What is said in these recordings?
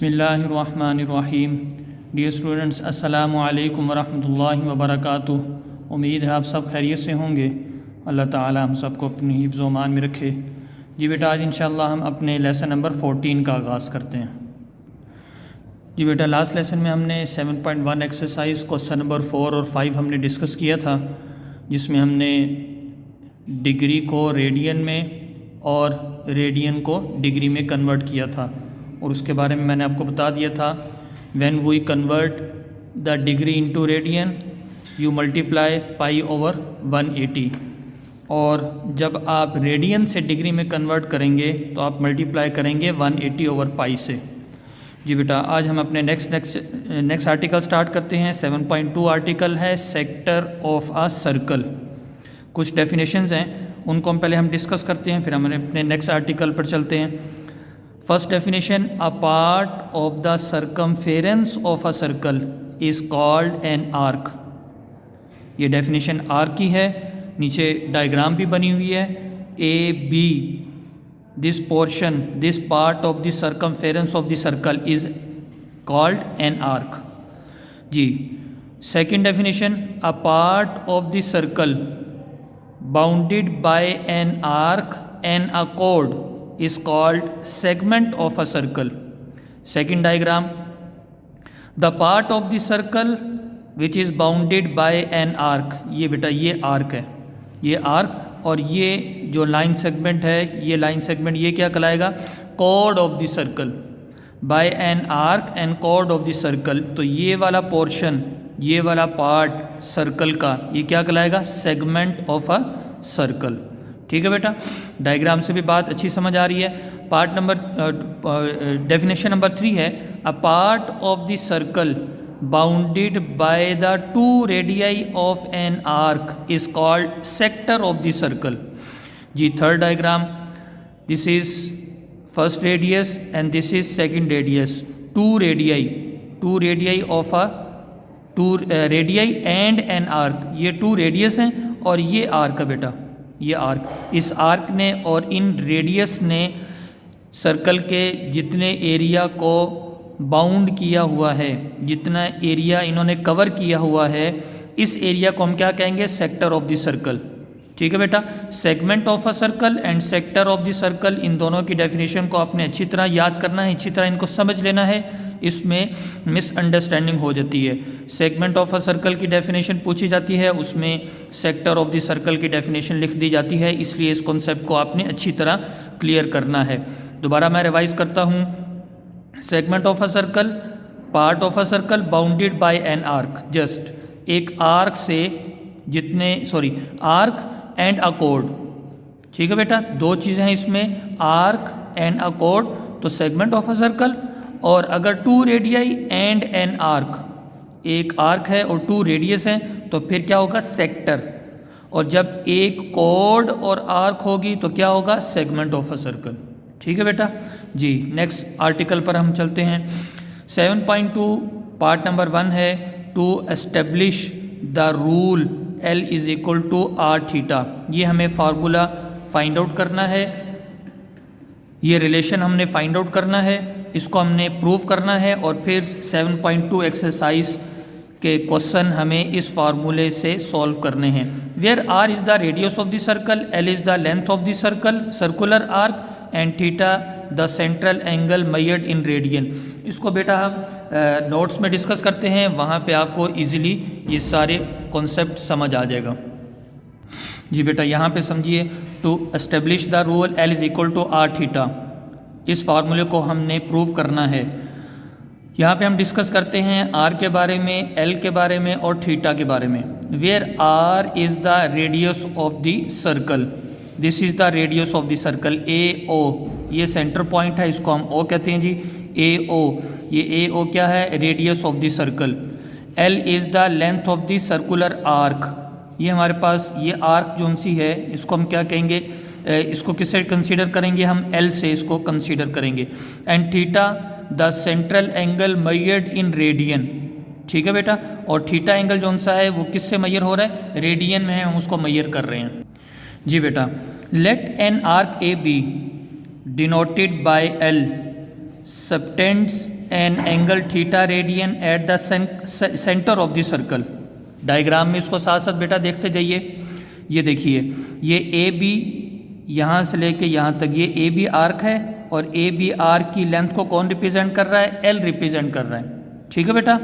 बिस्मिल्लाहिर्रहमानिर्रहीम। Dear students, अस्सलामु अलैकुम वरहमतुल्लाहि वबरकातुहू। उम्मीद है आप सब खैरियत से होंगे। अल्लाह ताला हम सबको अपनी हिफ्ज़ व मान में रखे। जी बेटा, आज इंशाअल्लाह हम अपने लेसन नंबर 14 का आगाज़ करते हैं। जी बेटा, लास्ट लेसन में हमने 7.1 एक्सरसाइज क्वेश्चन नंबर 4 और 5 हमने डिस्कस किया था, जिसमें हमने डिग्री को रेडियन में और रेडियन को डिग्री में कन्वर्ट किया था। और उसके बारे में मैंने आपको बता दिया था, when we convert the degree into radian you multiply pi over 180। और जब आप रेडियन से डिग्री में कन्वर्ट करेंगे तो आप मल्टीप्लाई करेंगे 180 ओवर पाई से। जी बेटा, आज हम अपने नेक्स्ट आर्टिकल स्टार्ट करते हैं। 7.2 आर्टिकल है सेक्टर ऑफ अ सर्कल। कुछ डेफिनेशंस हैं, उनको हम पहले डिस्कस करते हैं, फिर हम अपने नेक्स्ट आर्टिकल पर चलते हैं। First definition, a part of the circumference of a circle is called an arc. ये डेफिनेशन आर्क की है। नीचे डायग्राम भी बनी हुई है। A B, this portion, this part of the circumference of the circle is called an arc. जी, second definition, a part of the circle bounded by an arc and a chord is called segment of a circle. Second diagram, the part of the circle which is bounded by an arc. ये बेटा ये arc है, ये arc, और ये जो line segment है, ये लाइन सेगमेंट ये क्या कहलाएगा? chord of the circle. by an arc and chord of the circle. तो ये वाला पोर्शन, ये वाला पार्ट सर्कल का, ये क्या कहलाएगा? Segment of a circle. ठीक है बेटा, डायग्राम से भी बात अच्छी समझ आ रही है। पार्ट नंबर डेफिनेशन नंबर 3 है, a part of the circle bounded by the two radii of an arc is called sector of the circle. जी, third diagram, this is first radius and this is second radius. Two radii of a two radii and an arc. ये two radius हैं और ये arc है बेटा, ये arc. इस arc ने और इन रेडियस ने सर्कल के जितने एरिया को बाउंड किया हुआ है, जितना एरिया इन्होंने कवर किया हुआ है, इस एरिया को हम क्या कहेंगे? Sector of the circle. ठीक है बेटा, segment of a circle and sector of the circle, इन दोनों की डेफिनेशन को आपने अच्छी तरह याद करना है, अच्छी तरह इनको समझ लेना है, इसमें मिसअंडरस्टैंडिंग हो जाती है। सेगमेंट ऑफ अ सर्कल की डेफिनेशन पूछी जाती है, उसमें सेक्टर ऑफ द सर्कल की डेफिनेशन लिख दी जाती है, इसलिए इस कॉन्सेप्ट को आपने अच्छी तरह क्लियर करना है। दोबारा मैं रिवाइज करता हूँ। Segment of a circle, part of a circle bounded by an arc. Just एक आर्क से आर्क एंड अ chord। ठीक है बेटा, दो चीज़ें हैं इसमें, आर्क एंड अ chord, तो सेगमेंट ऑफ अ सर्कल। और अगर two radii and an arc, एक आर्क है और टू रेडियस हैं, तो फिर क्या होगा? सेक्टर। और जब एक chord और आर्क होगी तो क्या होगा? Segment of a circle. ठीक है बेटा जी, नेक्स्ट आर्टिकल पर हम चलते हैं। 7.2 पार्ट नंबर 1 है, to establish the rule L is equal to R theta. ये हमें फार्मूला फाइंड आउट करना है, ये रिलेशन हमने फाइंड आउट करना है, इसको हमने प्रूव करना है, और फिर 7.2 एक्सरसाइज के क्वेश्चन हमें इस फार्मूले से सॉल्व करने हैं। Where are is the radius of the circle, L is the length of the circle circular arc, and theta the central angle measured in radian. इसको बेटा हम नोट्स में डिस्कस करते हैं, वहाँ पे आपको इजीली ये सारे कॉन्सेप्ट समझ आ जाएगा। जी बेटा, यहाँ पे समझिए, to establish the rule L is equal to R theta, इस फार्मूले को हमने प्रूव करना है। यहाँ पे हम डिस्कस करते हैं आर के बारे में, एल के बारे में और थीटा के बारे में। Where are is the radius of the circle, this is the radius of the circle. A O, ये सेंटर पॉइंट है, इसको हम ओ कहते हैं जी। ए ओ, ये ए ओ क्या है? Radius of the circle. L is the length of the circular arc, ये हमारे पास ये आर्क जो सी है, इसको हम क्या कहेंगे? इसको किससे कंसीडर करेंगे? हम एल से इसको कंसीडर करेंगे। And theta the central angle measured in radian. ठीक है बेटा, और थीटा एंगल जो सा है वो किससे मेजर हो रहा है? रेडियन में है, हम उसको मेजर कर रहे हैं। जी बेटा, let an arc A B denoted by L subtends an angle theta radian at the centre of the circle. Diagram में इसको साथ साथ बेटा देखते जाइए। ये देखिए, ये ए बी यहाँ से लेके यहाँ तक ये ए बी आर्क है, और ए बी आर्क की लेंथ को कौन रिप्रेजेंट कर रहा है? एल रिप्रेजेंट कर रहा है। ठीक है बेटा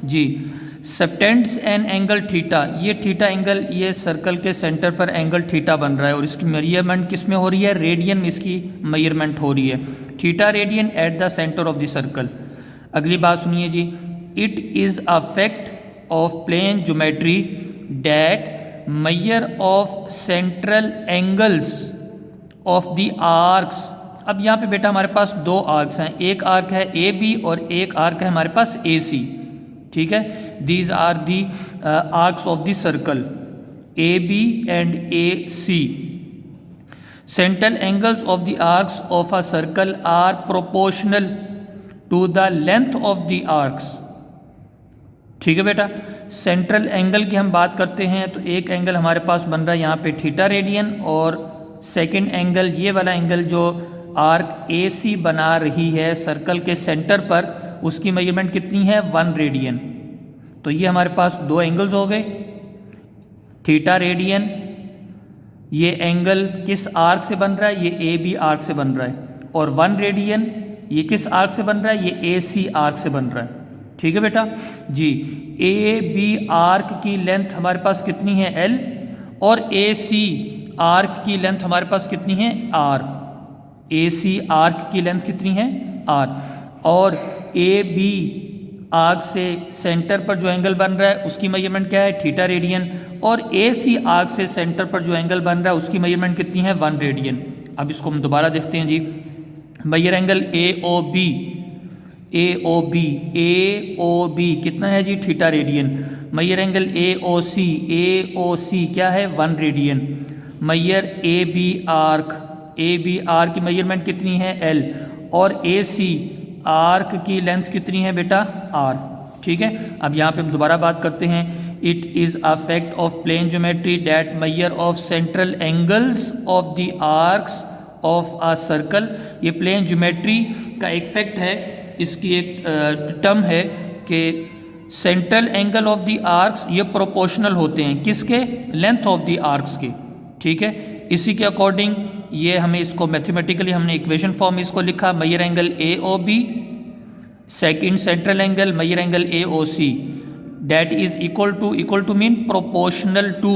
जी। सबटेंड्स एन एंगल थीटा, ये थीटा एंगल ये सर्कल के सेंटर पर एंगल थीटा बन रहा है, और इसकी मेजरमेंट किस में हो रही है? रेडियन में इसकी मेजरमेंट हो रही है। Theta radian at the centre of the circle. अगली बात सुनिए जी, it is a fact of plane geometry that measure of central angles of the arcs. अब यहाँ पे बेटा हमारे पास दो आर्क्स हैं, एक आर्क है ए बी और एक आर्क है हमारे पास ए सी। ठीक है, these are the arcs of the circle A B and A C. Central angles of the arcs of a circle are proportional to the length of the arcs. ठीक है बेटा, central angle की हम बात करते हैं तो एक एंगल हमारे पास बन रहा है यहाँ पे थीटा रेडियन, और सेकेंड एंगल ये वाला एंगल जो आर्क ए सी बना रही है सर्कल के सेंटर पर, उसकी मेजरमेंट कितनी है? 1 रेडियन। तो ये हमारे पास दो एंगल्स हो गए, थीटा रेडियन, ये एंगल किस आर्क से बन रहा है? ये ए बी आर्क से बन रहा है, और 1 रेडियन ये किस आर्क से बन रहा है? ये ए सी आर्क से बन रहा है। ठीक है बेटा जी। ए बी आर्क की लेंथ हमारे पास कितनी है? एल, और ए सी आर्क की लेंथ हमारे पास कितनी है? आर। ए सी आर्क की लेंथ कितनी है? आर। और ए बी आर्क से सेंटर पर जो एंगल बन रहा है उसकी मेजरमेंट क्या है? Theta radian. और ए सी आर्क से सेंटर पर जो एंगल बन रहा है उसकी मेजरमेंट कितनी है? 1 रेडियन। अब इसको हम दोबारा देखते हैं जी। Measure angle A O B, A O B, A O B कितना है जी? Theta radian. Measure angle A O C, A O C क्या है? 1 radian. Measure A B arc, A B arc की मेजरमेंट कितनी है? एल। और ए सी arc की लेंथ कितनी है बेटा? आर। ठीक है, अब यहाँ पे हम दोबारा बात करते हैं। It is a fact of plane geometry that measure of central angles of the arcs of a circle. ये प्लेन ज्योमेट्री का एक फैक्ट है, इसकी एक टर्म है कि central angle of the arcs ये प्रोपोर्शनल होते हैं किसके? लेंथ ऑफ द आर्क्स के। ठीक है, इसी के अकॉर्डिंग ये हमें इसको मैथमेटिकली हमने इक्वेशन फॉर्म में इसको लिखा, measure angle A O B, second central angle measure angle A O C, that is equal to mean proportional to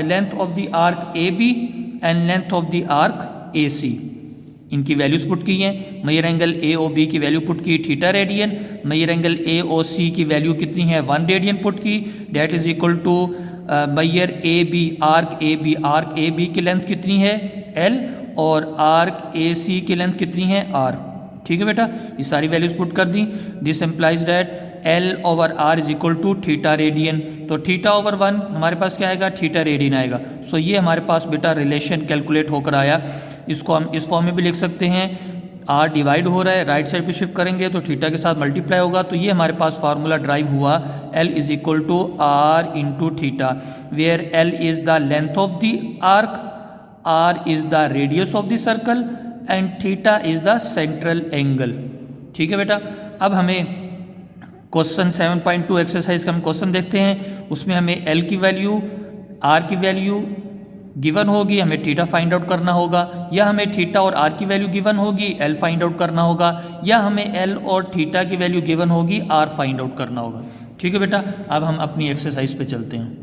length of the arc A B and length of the arc A C. इनकी values put की हैं। Measure angle A O B की value put की theta radian, measure angle A O C की value कितनी है? 1 radian put की, that is equal to major A B arc A B की लेंथ कितनी है? एल, और आर्क ए सी की लेंथ कितनी है? आर। ठीक है बेटा, ये सारी वैल्यूज पुट कर दी। This implies that L over R is equal to theta radian. तो थीटा ओवर 1 हमारे पास क्या आएगा? थीटा रेडियन आएगा। सो ये हमारे पास बेटा रिलेशन कैलकुलेट होकर आया। इसको हम इस फॉर्म में भी लिख सकते हैं, आर डिवाइड हो रहा है, राइट साइड पे शिफ्ट करेंगे तो थीटा के साथ मल्टीप्लाई होगा। तो ये हमारे पास फार्मूला ड्राइव हुआ, L is equal to R into theta, where L is the length of the arc, R is the radius of the circle and theta is the central angle. ठीक है बेटा, अब हमें क्वेश्चन 7.2 एक्सरसाइज का हम question देखते हैं। उसमें हमें एल की वैल्यू, आर की वैल्यू गिवन होगी, हमें थीटा फाइंड आउट करना होगा, या हमें थीटा और आर की वैल्यू गिवन होगी, एल फाइंड आउट करना होगा, या हमें एल और थीटा की वैल्यू गिवन होगी, आर फाइंड आउट करना होगा। ठीक है बेटा, अब हम अपनी एक्सरसाइज पे चलते हैं।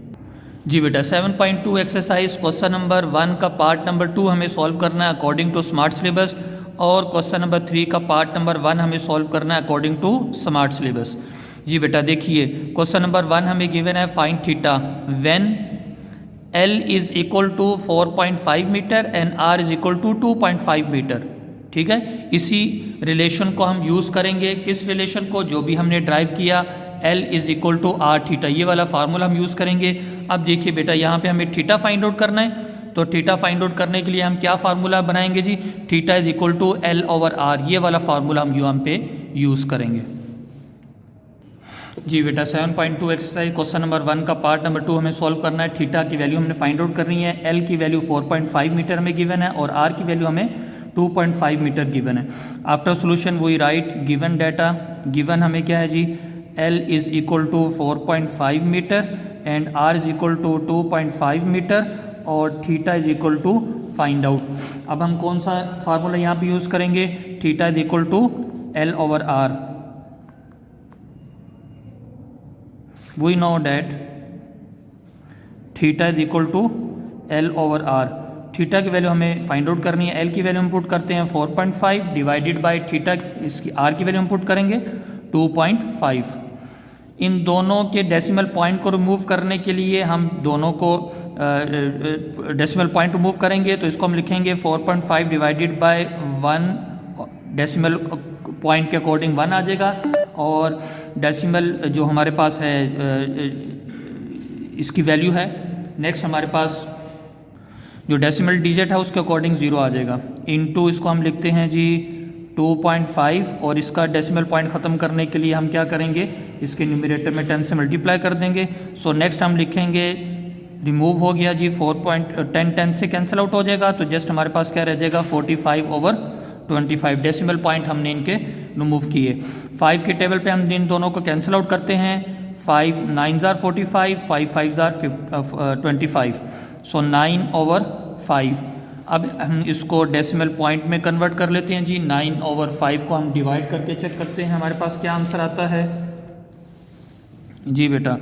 जी बेटा, 7.2 एक्सरसाइज क्वेश्चन नंबर 1 का पार्ट नंबर 2 हमें सॉल्व करना है अकॉर्डिंग टू स्मार्ट सिलेबस, और क्वेश्चन नंबर 3 का पार्ट नंबर 1 हमें सॉल्व करना है अकॉर्डिंग टू स्मार्ट सिलेबस। जी बेटा देखिए, क्वेश्चन नंबर 1 हमें गिवन है find theta when L is equal to 4.5 metre and R is equal to 2.5 metre. ठीक है, इसी रिलेशन को हम यूज़ करेंगे। किस रिलेशन को? जो भी हमने ड्राइव किया, L is equal to R theta, ये वाला फार्मूला हम यूज़ करेंगे। अब देखिए बेटा, यहाँ पे हमें थीटा फाइंड आउट करना है, तो थीटा फाइंड आउट करने के लिए हम क्या फार्मूला बनाएंगे जी? Theta is equal to L over R, ये वाला फार्मूला हम यहाँ पे यूज़ करेंगे। जी बेटा, 7.2 एक्सरसाइज क्वेश्चन नंबर 1 का पार्ट नंबर 2 हमें सॉल्व करना है। थीटा की वैल्यू हमने फाइंड आउट करनी है, एल की वैल्यू 4.5 मीटर हमें गिवन है, और आर की वैल्यू हमें 2.5 मीटर गिवन है। After solution we write given data, given हमें क्या है जी, L is equal to 4.5 metre and R is equal to 2.5 metre और theta is equal to find out. अब हम कौन सा फार्मूला यहाँ पे यूज़ करेंगे, theta is equal to L over R। We know that theta is equal to L over R। Theta की value हमें फाइंड आउट करनी है, L की वैल्यू हम पुट करते हैं 4.5 डिवाइडेड बाय थीटा, इसकी R की वैल्यू हम पुट करेंगे 2.5। इन दोनों के डेसिमल पॉइंट को रिमूव करने के लिए हम दोनों को डेसिमल पॉइंट रिमूव करेंगे, तो इसको हम लिखेंगे 4.5 डिवाइडेड बाय 1, डेसिमल पॉइंट के अकॉर्डिंग 1 आ जाएगा, और डेसिमल जो हमारे पास है इसकी वैल्यू है, नेक्स्ट हमारे पास जो डेसिमल डिजिट है उसके अकॉर्डिंग 0 आ जाएगा। इनटू इसको हम लिखते हैं जी 2.5, और इसका डेसिमल पॉइंट ख़त्म करने के लिए हम क्या करेंगे, इसके न्यूमरेटर में 10 से मल्टीप्लाई कर देंगे। सो नेक्स्ट हम लिखेंगे, रिमूव हो गया जी 10 से कैंसिल आउट हो जाएगा, तो जस्ट हमारे पास क्या रह जाएगा 45/25। डेसिमल पॉइंट हमने इनके रिमूव किए। 5 के टेबल पे हम इन दोनों को कैंसिल आउट करते हैं, 5 9s are 45, 5 5s are 25, सो 9/5। अब हम इसको डेसिमल पॉइंट में कन्वर्ट कर लेते हैं जी, 9/5 को हम डिवाइड करके चेक करते हैं हमारे पास क्या आंसर आता है जी बेटा,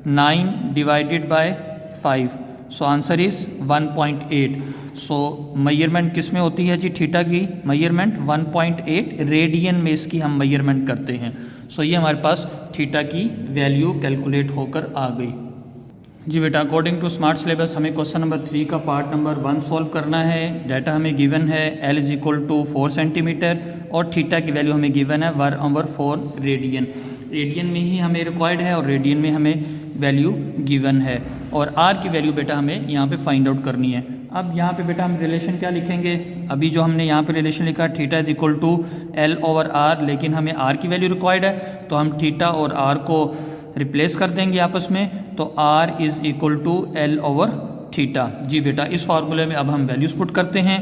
9 divided by 5, so answer is 1.8। So measurement किस में होती है जी, थीटा की मेजरमेंट 1.8 रेडियन में इसकी हम मेजरमेंट करते हैं। सो ये हमारे पास थीटा की वैल्यू कैलकुलेट होकर आ गई जी बेटा। अकॉर्डिंग टू स्मार्ट सिलेबस हमें क्वेश्चन नंबर 3 का पार्ट नंबर 1 सॉल्व करना है। डाटा हमें गिवन है L is equal to 4 centimetre और थीटा की वैल्यू हमें गिवन है 1/4 रेडियन। रेडियन में ही हमें रिक्वायर्ड है और रेडियन में हमें वैल्यू गिवन है, और R की वैल्यू बेटा हमें यहाँ पे फाइंड आउट करनी है। अब यहाँ पे बेटा हम रिलेशन क्या लिखेंगे, अभी जो हमने यहाँ पे रिलेशन लिखा theta is equal to L over R, लेकिन हमें R की वैल्यू रिक्वायर्ड है, तो हम थीटा और R को रिप्लेस कर देंगे आपस में, तो R is equal to L over theta. जी बेटा, इस फार्मूले में अब हम वैल्यूज़ पुट करते हैं।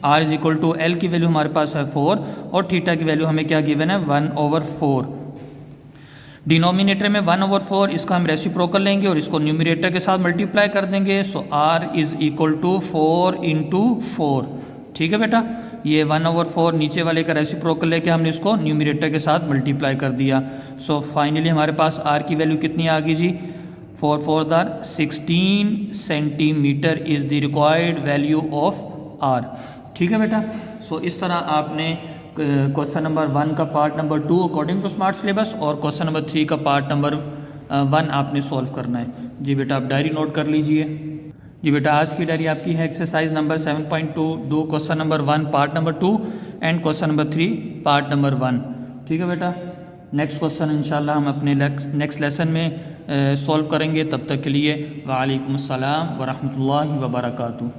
R is equal to L की वैल्यू हमारे पास है 4 और थीटा की वैल्यू हमें क्या गिवन है 1/4। डिनोमिनेटर में 1/4, इसका हम रेसिप्रोकल लेंगे और इसको न्यूमरेटर के साथ मल्टीप्लाई कर देंगे। सो R इज़ इक्वल टू 4 × 4। ठीक है बेटा, ये 1/4 नीचे वाले का रेसिप्रोकल लेके हमने इसको न्यूमरेटर के साथ मल्टीप्लाई कर दिया। सो फाइनली हमारे पास R की वैल्यू कितनी आ गई जी, 4 4 16 centimetre is the required value of R। ठीक है बेटा, सो इस तरह आपने क्वेश्चन नंबर 1 का part number 2 according to smart syllabus और क्वेश्चन नंबर 3 का पार्ट नंबर 1 आपने सॉल्व करना है। जी बेटा, आप डायरी नोट कर लीजिए। जी बेटा, आज की डायरी आपकी है एक्सरसाइज नंबर 7.2, दो question number 1 part number 2 and question number 3 part number 1। ठीक है बेटा, नेक्स्ट क्वेश्चन इंशाल्लाह हम अपने नेक्स्ट लेसन में सॉल्व करेंगे। तब तक के लिए वालेकुम अस्सलाम व रहमतुल्लाहि व बरकातुहू।